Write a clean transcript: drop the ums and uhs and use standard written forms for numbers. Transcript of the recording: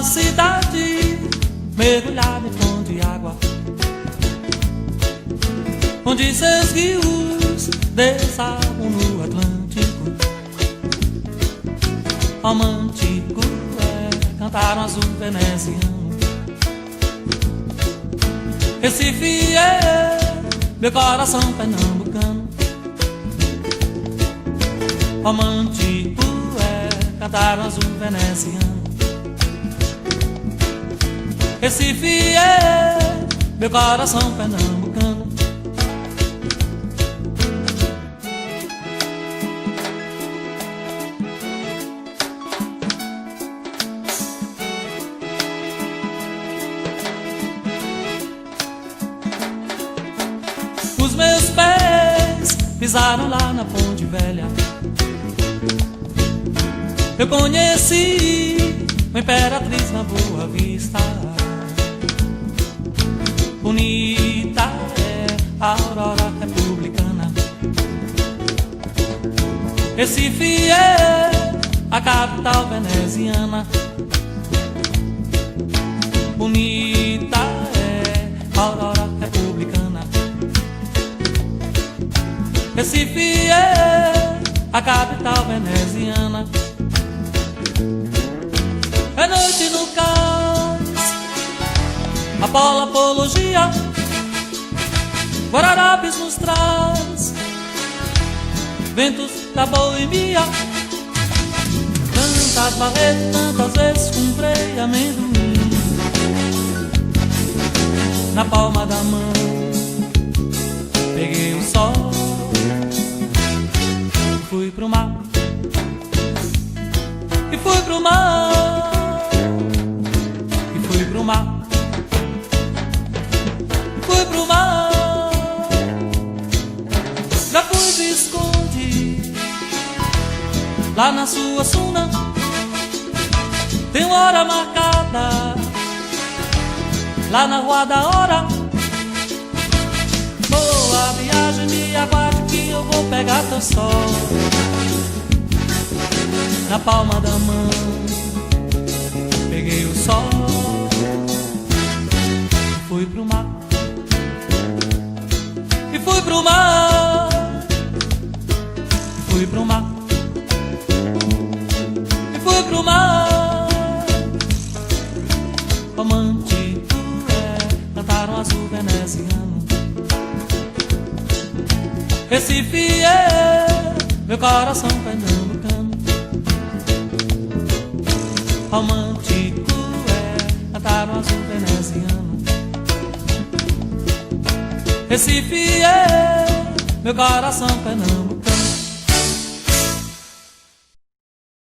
cidade mergulhada em fonte de água, onde seus rios desçavam no Atlântico. Romântico é cantar um azul veneziano. Recife é meu coração pernambucano. Romântico é cantar um azul veneziano. Recife é meu coração pernambucano. Os meus pés pisaram lá na Ponte Velha. Eu conheci uma imperatriz na Boa Vista. Bonita é a aurora republicana. Recife é a capital veneziana. Bonita é a aurora republicana. Recife é a capital veneziana. É noite no cais, Apolo apologia, Guararapes nos traz ventos da boemia. Tantas barretas, tantas vezes comprei amendoim na palma da mão. Peguei o sol, fui pro mar, e fui pro mar, e fui pro mar, e fui pro mar. Já fui Visconde lá na sua Suna. Tem hora marcada lá na Rua da Hora. Boa viagem, me aguarde que eu vou pegar teu sol na palma da mão. Peguei o sol, fui pro mar, e fui pro mar, fui pro mar, e fui pro mar. Romântico é cantar um azul veneziano. Recife é meu coração pernambucano. Romântico é cantar um azul veneziano. Recife é meu coração pernambucano.